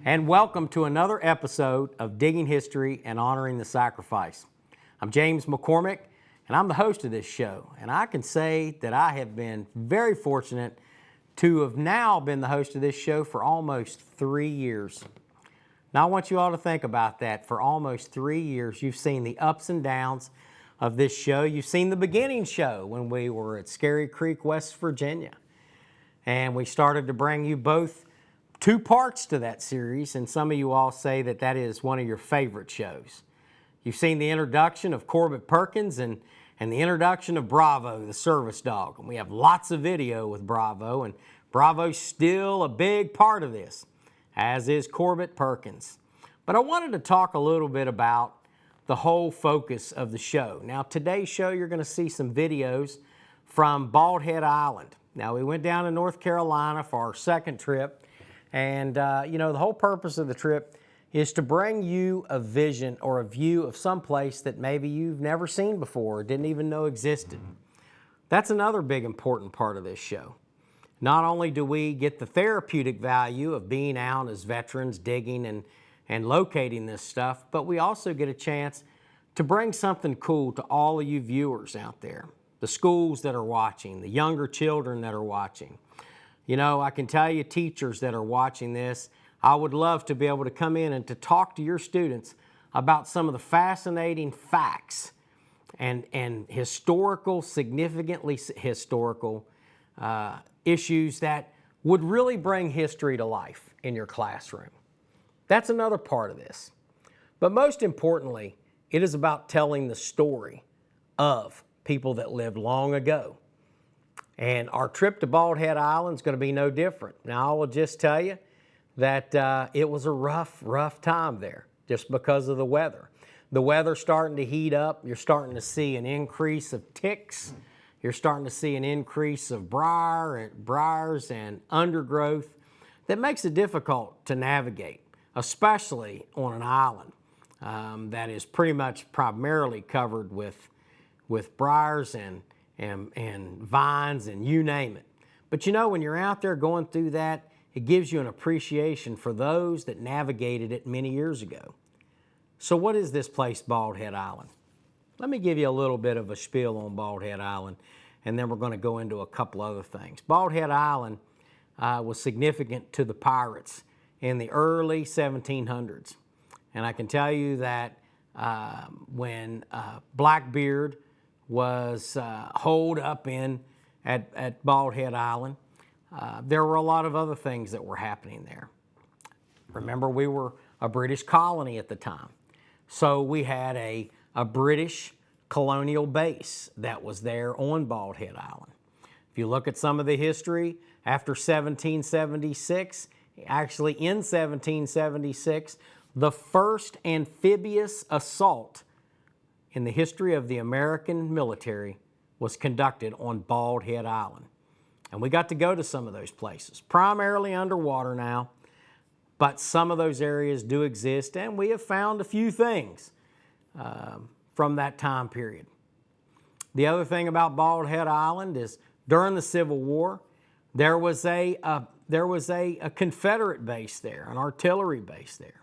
And welcome to another episode of Digging History and Honoring the Sacrifice. I'm James McCormick, and I'm the host of this show. And I can say that I have been very fortunate to have now been the host of this show for almost 3 years. Now I want you all to think about that. For almost 3 years, you've seen the ups and downs of this show. You've seen the beginning show when we were at Scary Creek, West Virginia. And we started to bring you both 2 parts to that series, and some of you all say that that is one of your favorite shows. You've seen the introduction of Corbett Perkins and the introduction of Bravo, the service dog. And we have lots of video with Bravo, and Bravo's still a big part of this, as is Corbett Perkins. But I wanted to talk a little bit about the whole focus of the show. Now, today's show, you're going to see some videos from Bald Head Island. Now, we went down to North Carolina for our second trip. And, the whole purpose of the trip is to bring you a vision or a view of some place that maybe you've never seen before or didn't even know existed. That's another big important part of this show. Not only do we get the therapeutic value of being out as veterans digging and locating this stuff, but we also get a chance to bring something cool to all of you viewers out there, the schools that are watching, the younger children that are watching. You know, I can tell you, teachers that are watching this, I would love to be able to come in and to talk to your students about some of the fascinating facts and historical, significantly historical issues that would really bring history to life in your classroom. That's another part of this. But most importantly, it is about telling the story of people that lived long ago. And our trip to Bald Head Island is going to be no different. Now, I will just tell you that it was a rough time there just because of the weather. The weather's starting to heat up. You're starting to see an increase of ticks. You're starting to see an increase of briars and undergrowth that makes it difficult to navigate, especially on an island that is pretty much primarily covered with briars and vines and you name it. But you know, when you're out there going through that, it gives you an appreciation for those that navigated it many years ago. So what is this place, Bald Head Island? Let me give you a little bit of a spiel on Bald Head Island, and then we're going to go into a couple other things. Bald Head Island was significant to the pirates in the early 1700s. And I can tell you that when Blackbeard was holed up at Bald Head Island, there were a lot of other things that were happening there. Remember, we were a British colony at the time. So we had a British colonial base that was there on Bald Head Island. If you look at some of the history, after 1776, actually in 1776, the first amphibious assault in the history of the American military was conducted on Bald Head Island. And we got to go to some of those places, primarily underwater now, but some of those areas do exist, and we have found a few things from that time period. The other thing about Bald Head Island is during the Civil War, there was a Confederate base there, an artillery base there,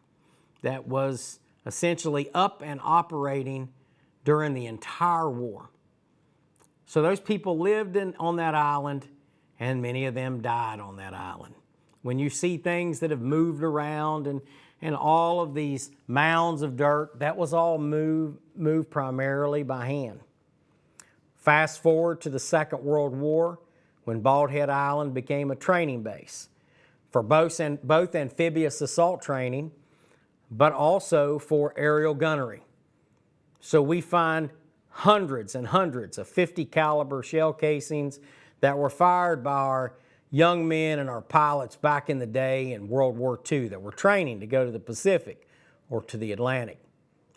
that was essentially up and operating during the entire war. So those people lived on that island, and many of them died on that island. When you see things that have moved around and all of these mounds of dirt, that was all moved primarily by hand. Fast forward to the Second World War, when Bald Head Island became a training base for both amphibious assault training, but also for aerial gunnery. So we find hundreds and hundreds of 50 caliber shell casings that were fired by our young men and our pilots back in the day in World War II that were training to go to the Pacific or to the Atlantic.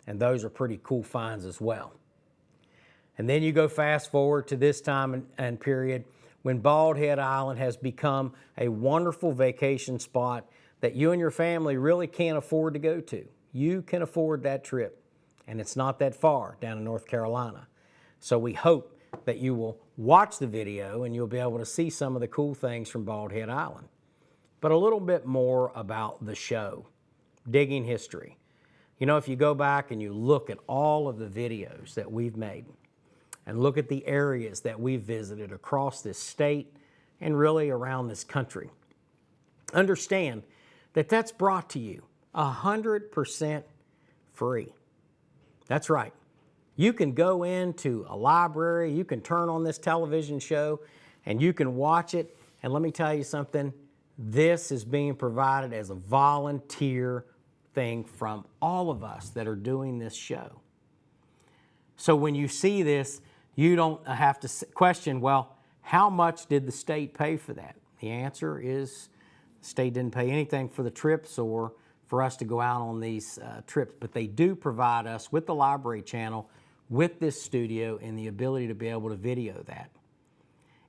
And those are pretty cool finds as well. And then you go fast forward to this time and period when Bald Head Island has become a wonderful vacation spot that you and your family really can't afford to go to. You can afford that trip. And it's not that far down in North Carolina. So we hope that you will watch the video and you'll be able to see some of the cool things from Bald Head Island. But a little bit more about the show. Digging History. You know, if you go back and you look at all of the videos that we've made and look at the areas that we've visited across this state and really around this country, understand that that's brought to you 100% free. That's right. You can go into a library, you can turn on this television show, and you can watch it. And let me tell you something, this is being provided as a volunteer thing from all of us that are doing this show. So when you see this, you don't have to question, well, how much did the state pay for that? The answer is the state didn't pay anything for the trips or for us to go out on these trips, but they do provide us with the library channel, with this studio, and the ability to be able to video that.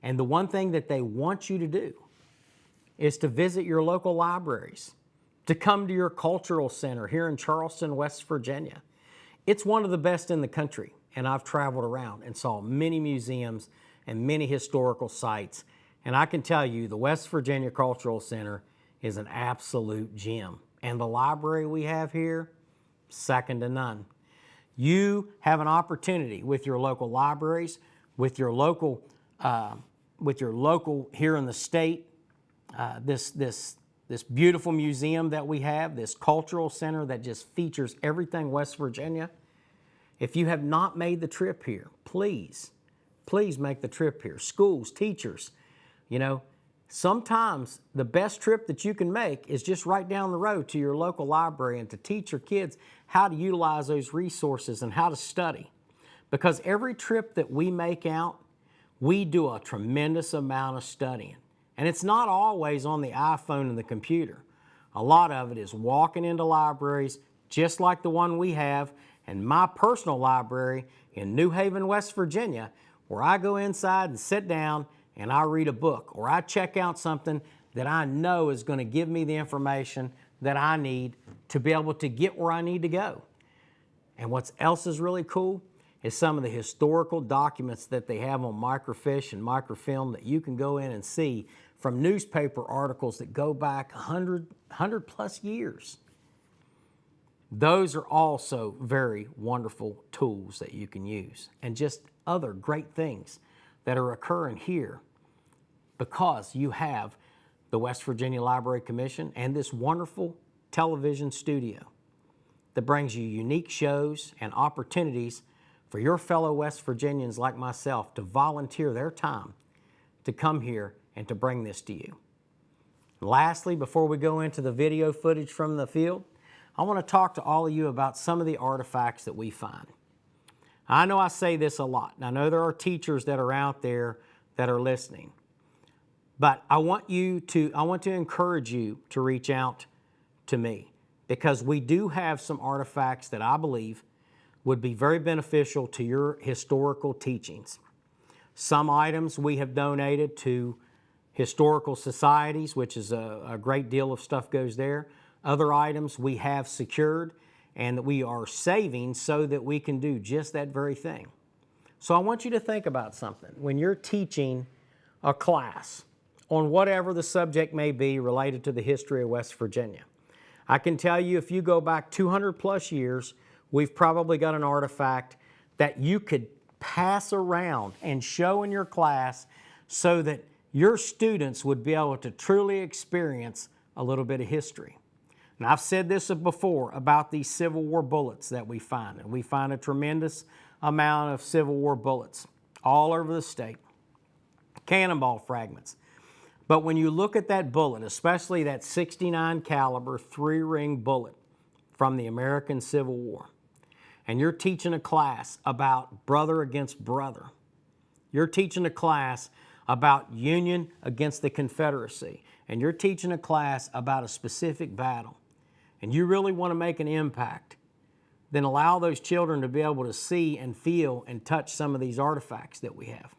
And the one thing that they want you to do is to visit your local libraries, to come to your cultural center here in Charleston, West Virginia. It's one of the best in the country, and I've traveled around and saw many museums and many historical sites. And I can tell you the West Virginia Cultural Center is an absolute gem. And the library we have here, second to none. You have an opportunity with your local libraries, with your local here in the state, this beautiful museum that we have, this cultural center that just features everything West Virginia. If you have not made the trip here, please make the trip here. Schools, teachers, you know, sometimes the best trip that you can make is just right down the road to your local library and to teach your kids how to utilize those resources and how to study. Because every trip that we make out, we do a tremendous amount of studying. And it's not always on the iPhone and the computer. A lot of it is walking into libraries just like the one we have and my personal library in New Haven, West Virginia, where I go inside and sit down and I read a book or I check out something that I know is going to give me the information that I need to be able to get where I need to go. And what else is really cool is some of the historical documents that they have on microfiche and microfilm that you can go in and see from newspaper articles that go back 100 plus years. Those are also very wonderful tools that you can use, and just other great things that are occurring here because you have the West Virginia Library Commission and this wonderful television studio that brings you unique shows and opportunities for your fellow West Virginians like myself to volunteer their time to come here and to bring this to you. Lastly, before we go into the video footage from the field, I want to talk to all of you about some of the artifacts that we find. I know I say this a lot, and I know there are teachers that are out there that are listening, but I want to encourage you to reach out to me because we do have some artifacts that I believe would be very beneficial to your historical teachings. Some items we have donated to historical societies, which is a great deal of stuff goes there. Other items we have secured and that we are saving so that we can do just that very thing. So I want you to think about something. When you're teaching a class on whatever the subject may be related to the history of West Virginia, I can tell you if you go back 200 plus years, we've probably got an artifact that you could pass around and show in your class so that your students would be able to truly experience a little bit of history. And I've said this before about these Civil War bullets that we find. And we find a tremendous amount of Civil War bullets all over the state, cannonball fragments. But when you look at that bullet, especially that 69 caliber 3-ring bullet from the American Civil War, and you're teaching a class about brother against brother, you're teaching a class about Union against the Confederacy, and you're teaching a class about a specific battle, and you really want to make an impact, then allow those children to be able to see and feel and touch some of these artifacts that we have.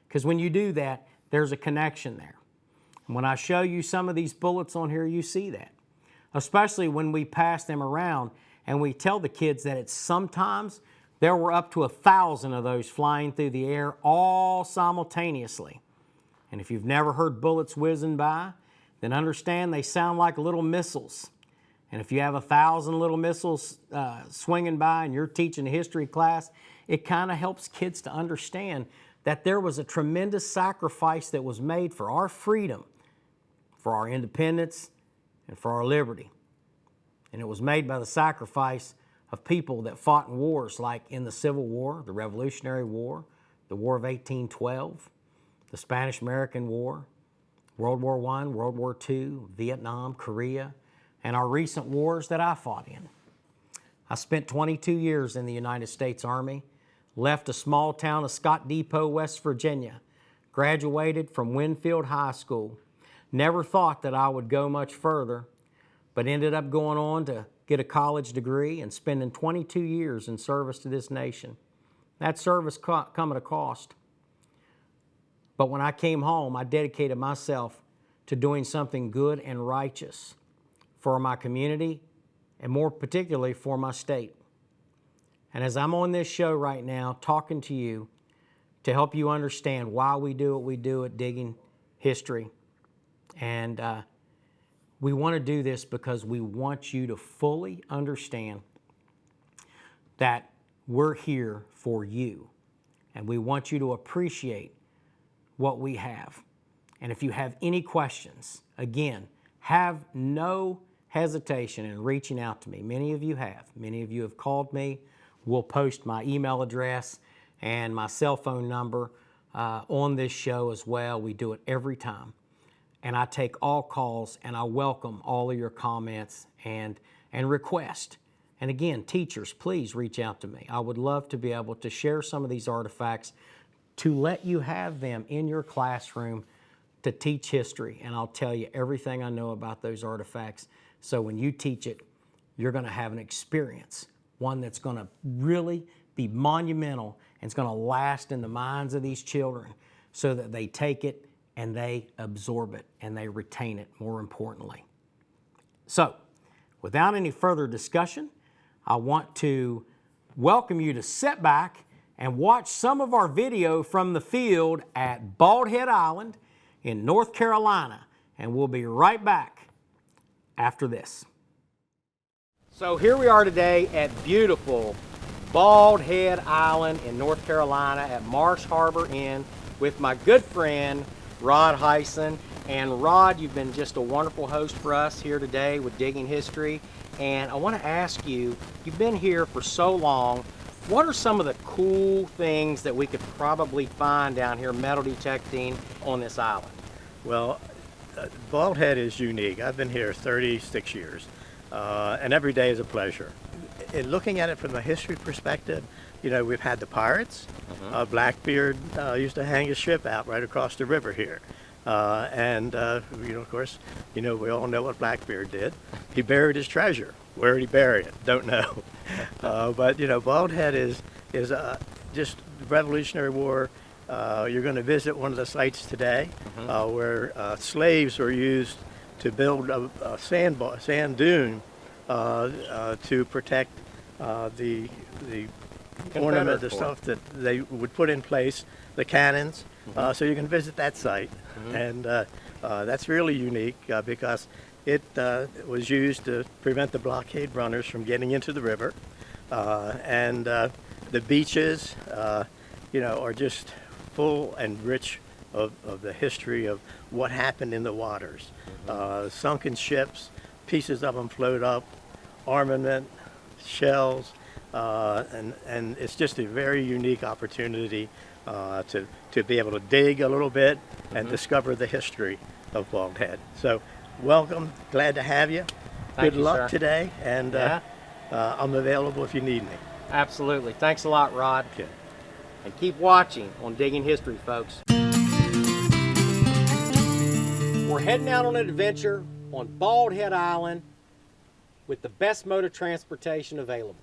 Because when you do that, there's a connection there. And when I show you some of these bullets on here, you see that. Especially when we pass them around and we tell the kids that it's sometimes there were up to 1,000 of those flying through the air all simultaneously. And if you've never heard bullets whizzing by, then understand they sound like little missiles. And if you have 1,000 little missiles swinging by and you're teaching a history class, it kind of helps kids to understand that there was a tremendous sacrifice that was made for our freedom, for our independence, and for our liberty. And it was made by the sacrifice of people that fought in wars like in the Civil War, the Revolutionary War, the War of 1812, the Spanish-American War, World War I, World War II, Vietnam, Korea, and our recent wars that I fought in. I spent 22 years in the United States Army, left a small town of Scott Depot, West Virginia, graduated from Winfield High School. Never thought that I would go much further, but ended up going on to get a college degree and spending 22 years in service to this nation. That service come at a cost. But when I came home, I dedicated myself to doing something good and righteous for my community and more particularly for my state. And as I'm on this show right now talking to you to help you understand why we do what we do at Digging History, and we want to do this because we want you to fully understand that we're here for you, and we want you to appreciate what we have. And if you have any questions, again, have no hesitation in reaching out to me. Many of you have. Many of you have called me. We'll post my email address and my cell phone number on this show as well. We do it every time. And I take all calls, and I welcome all of your comments and requests. And again, teachers, please reach out to me. I would love to be able to share some of these artifacts to let you have them in your classroom to teach history. And I'll tell you everything I know about those artifacts. So when you teach it, you're going to have an experience, one that's going to really be monumental and it's going to last in the minds of these children so that they take it and they absorb it and they retain it, more importantly. So, without any further discussion, I want to welcome you to sit back and watch some of our video from the field at Bald Head Island in North Carolina. And we'll be right back after this. So here we are today at beautiful Bald Head Island in North Carolina at Marsh Harbor Inn with my good friend Rod Hyson. And Rod, you've been just a wonderful host for us here today with Digging History. And I want to ask you, you've been here for so long, what are some of the cool things that we could probably find down here metal detecting on this island? Well, Bald Head is unique. I've been here 36 years, and every day is a pleasure. Looking at it from a history perspective, you know, we've had the pirates. Blackbeard used to hang his ship out right across the river here. And you know, of course, you know, we all know what Blackbeard did. He buried his treasure. Where did he bury it? Don't know. But you know, Bald Head is just Revolutionary War. You're going to visit one of the sites today where slaves were used to build a sand dune to protect the ornament, the stuff that they would put in place, the cannons. So you can visit that site, and that's really unique because it was used to prevent the blockade runners from getting into the river, and the beaches, you know, are just full and rich of the history of what happened in the waters. Sunken ships, pieces of them float up, armament, shells, and it's just a very unique opportunity to be able to dig a little bit and discover the history of Bald Head. So welcome, glad to have you. Good luck today, and I'm available if you need me. Absolutely. Thanks a lot, Rod. Okay. And keep watching on Digging History, folks. We're heading out on an adventure on Bald Head Island with the best mode of transportation available.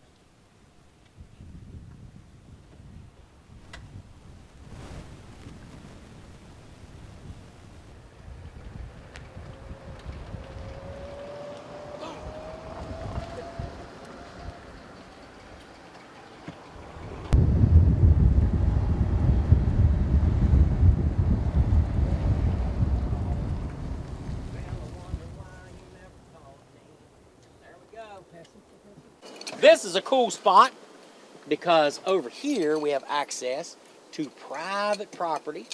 There we this is a cool spot because over here we have access to private property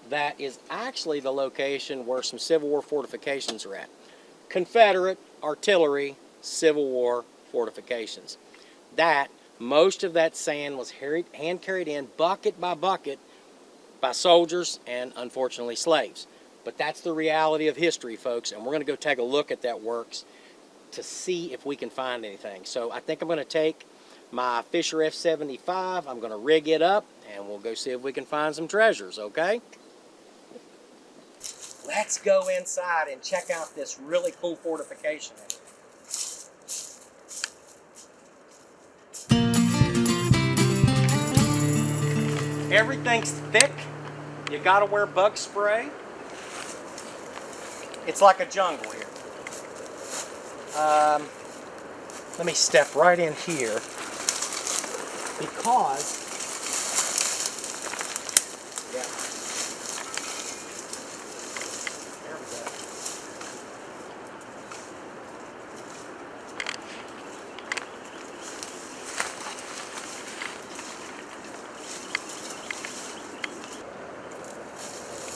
that is actually the location where some Civil War fortifications are at. Confederate artillery Civil War fortifications. Most of that sand was hand carried in bucket by bucket by soldiers and unfortunately slaves. But that's the reality of history, folks, and we're going to go take a look at that works to see if we can find anything. So I think I'm going to take my Fisher F-75, I'm going to rig it up, and we'll go see if we can find some treasures, okay? Let's go inside and check out this really cool fortification. Everything's thick. You gotta wear bug spray. It's like a jungle here. Let me step right in here because, yeah, there we go.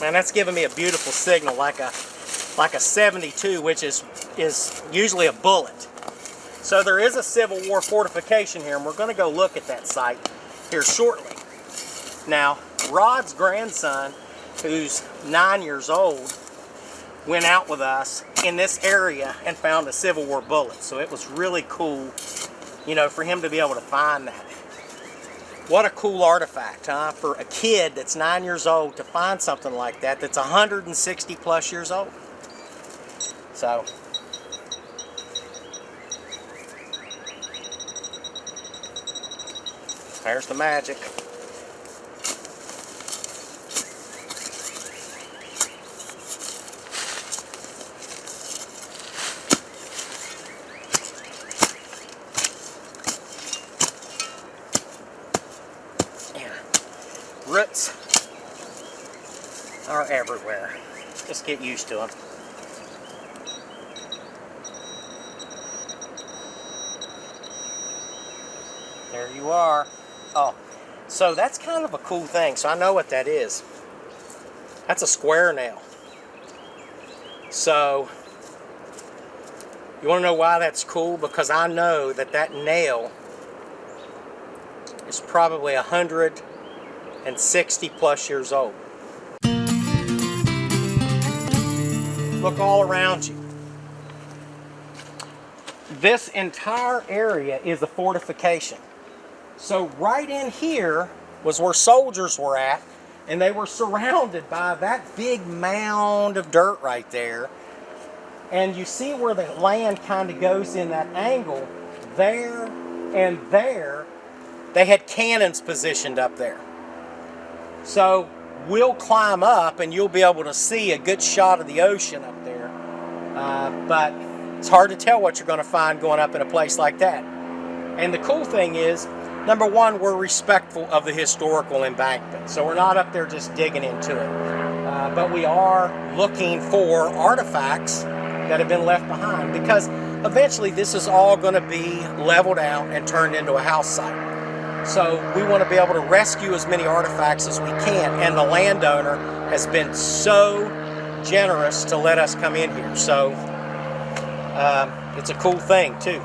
Man, that's giving me a beautiful signal, like a 72, which is usually a bullet. So there is a Civil War fortification here, and we're going to go look at that site here shortly. Now, Rod's grandson, who's 9 years old, went out with us in this area and found a Civil War bullet. So it was really cool, you know, for him to be able to find that. What a cool artifact, huh? For a kid that's 9 years old to find something like that that's 160 plus years old. So, there's the magic. Roots are everywhere. Just get used to them. There you are. Oh, so that's kind of a cool thing. So I know what that is. That's a square nail. So, you want to know why that's cool? Because I know that that nail is probably 160 plus years old. Look all around you. This entire area is a fortification. So right in here was where soldiers were at, and they were surrounded by that big mound of dirt right there. And you see where the land kind of goes in that angle, there and there, they had cannons positioned up there. So we'll climb up and you'll be able to see a good shot of the ocean up there. But it's hard to tell what you're going to find going up in a place like that. And the cool thing is, number one, we're respectful of the historical embankment. So we're not up there just digging into it. But we are looking for artifacts that have been left behind, because eventually this is all going to be leveled out and turned into a house site. So we want to be able to rescue as many artifacts as we can, and the landowner has been so generous to let us come in here. So it's a cool thing too.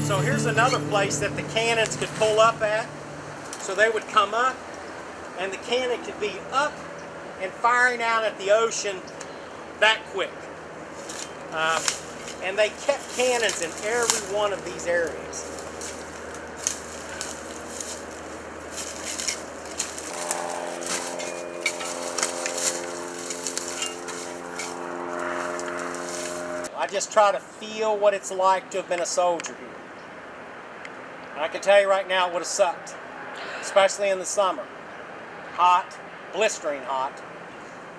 So here's another place that the cannons could pull up at. So they would come up, and the cannon could be up and firing out at the ocean that quick. And they kept cannons in every one of these areas. I just try to feel what it's like to have been a soldier here. And I can tell you right now it would have sucked, especially in the summer. Hot, blistering hot.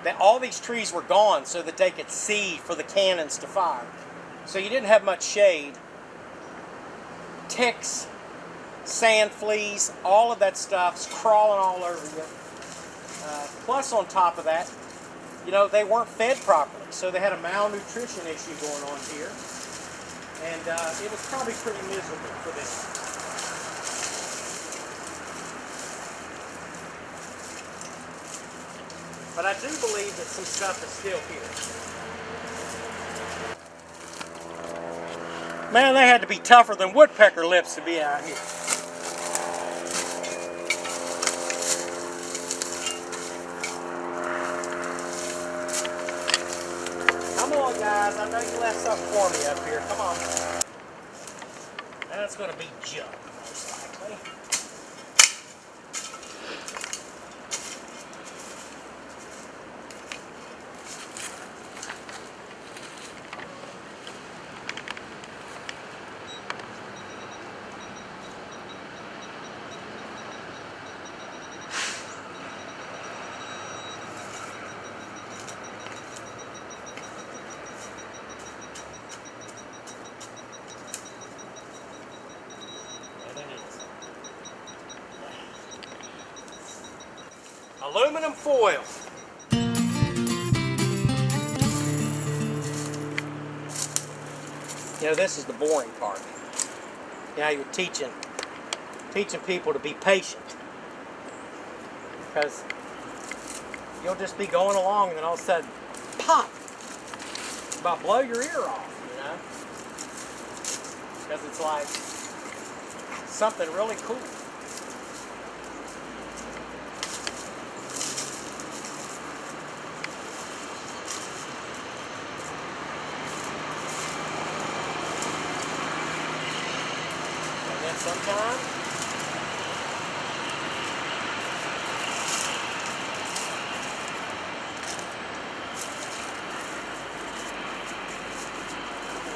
That all these trees were gone so that they could see for the cannons to fire. So you didn't have much shade. Ticks, sand fleas, all of that stuff's crawling all over you. Plus on top of that, you know, they weren't fed properly, so they had a malnutrition issue going on here. And it was probably pretty miserable for them. But I do believe that some stuff is still here. Man, they had to be tougher than woodpecker lips to be out here. Come on, guys. I know you left something for me up here. Come on. That's going to be junk, most likely. Aluminum foil. You know, this is the boring part. Now you're teaching people to be patient, because you'll just be going along and then all of a sudden, pop! About blow your ear off, you know? Because it's like something really cool. Sometimes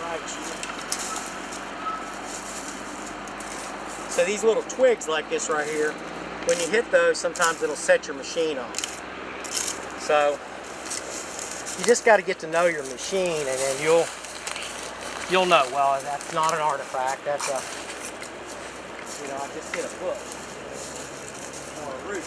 right. So these little twigs like this right here, when you hit those, sometimes it'll set your machine off. So you just got to get to know your machine, and then you'll know. Well, that's not an artifact. That's a, you know, I just hit a bush or a root.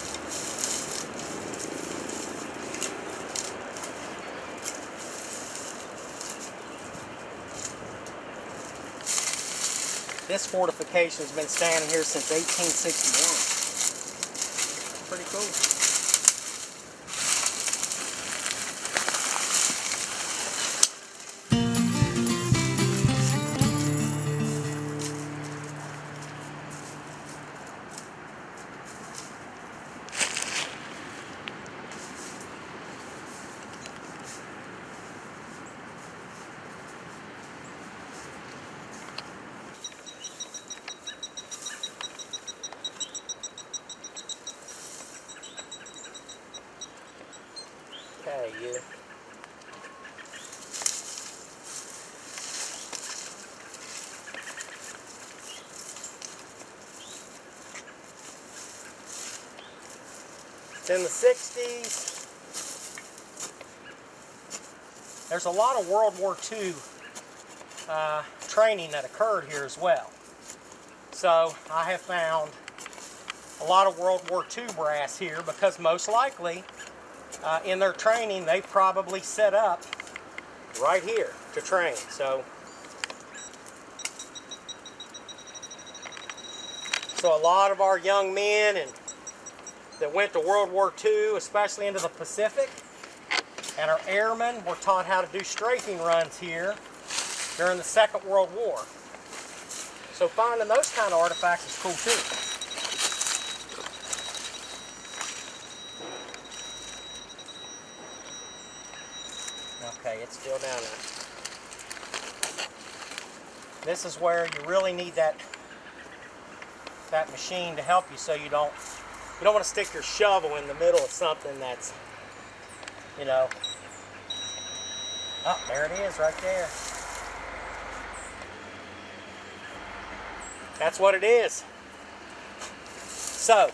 This fortification has been standing here since 1861. Pretty cool. Okay, you. It's in the 60s. There's a lot of World War II training that occurred here as well. So I have found a lot of World War II brass here, because most likely in their training they probably set up right here to train. So a lot of our young men that went to World War II, especially into the Pacific, and our airmen were taught how to do strafing runs here during the Second World War. So finding those kind of artifacts is cool too. Okay, it's still down there. This is where you really need that machine to help you, so you don't want to stick your shovel in the middle of something that's, you know. Oh, there it is right there. That's what it is. So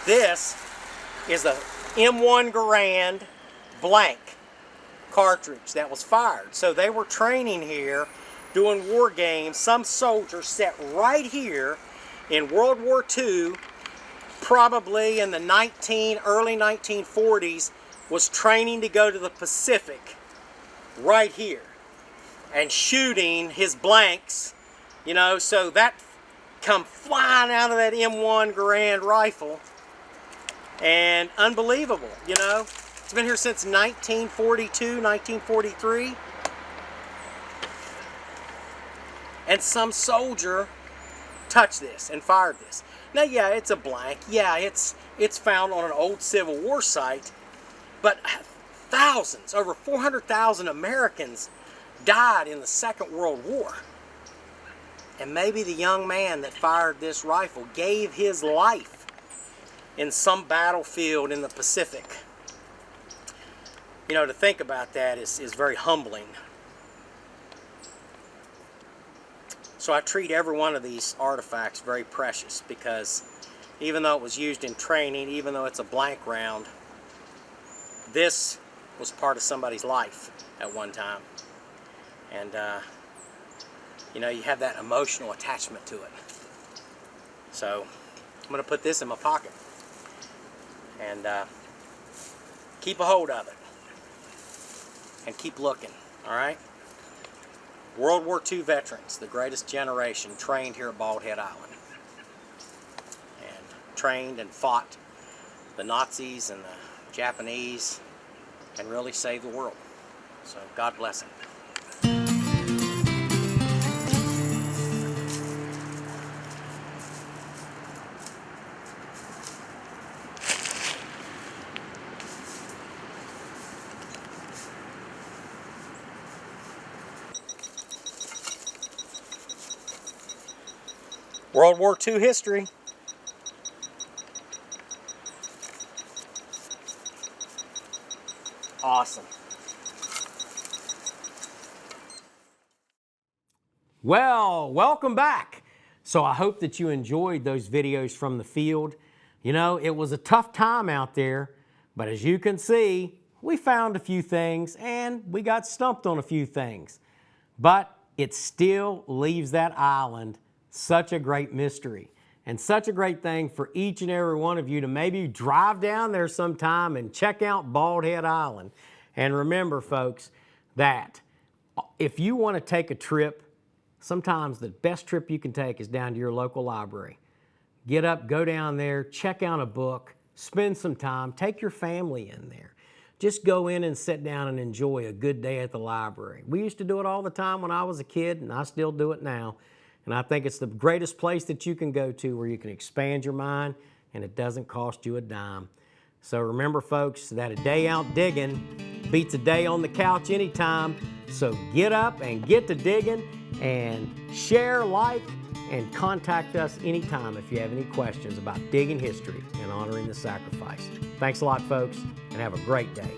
this is a M1 Garand blank cartridge that was fired. So they were training here, doing war games. Some soldier sat right here in World War II, probably in the early 1940s, was training to go to the Pacific right here. and shooting his blanks, you know, so that come flying out of that M1 Garand rifle, and unbelievable, you know. It's been here since 1942, 1943. And some soldier touched this and fired this. Now, yeah, it's a blank. Yeah, it's found on an old Civil War site, but thousands, over 400,000 Americans died in the Second World War. And maybe the young man that fired this rifle gave his life in some battlefield in the Pacific. You know, to think about that is very humbling. So I treat every one of these artifacts very precious, because even though it was used in training, even though it's a blank round, this was part of somebody's life at one time. And you know, you have that emotional attachment to it. So I'm going to put this in my pocket and keep a hold of it and keep looking, all right? World War II veterans, the greatest generation, trained here at Bald Head Island, and trained and fought the Nazis and the Japanese and really saved the world. So God bless them. World War II history. Awesome. Well, welcome back. So I hope that you enjoyed those videos from the field. You know, it was a tough time out there, but as you can see, we found a few things and we got stumped on a few things. But it still leaves that island such a great mystery, and such a great thing for each and every one of you to maybe drive down there sometime and check out Bald Head Island. And remember, folks, that if you want to take a trip, sometimes the best trip you can take is down to your local library. Get up, go down there, check out a book, spend some time, take your family in there. Just go in and sit down and enjoy a good day at the library. We used to do it all the time when I was a kid, and I still do it now. And I think it's the greatest place that you can go to where you can expand your mind and it doesn't cost you a dime. So remember, folks, that a day out digging beats a day on the couch anytime. So get up and get to digging, and share, like, and contact us anytime if you have any questions about digging history and honoring the sacrifice. Thanks a lot, folks, and have a great day.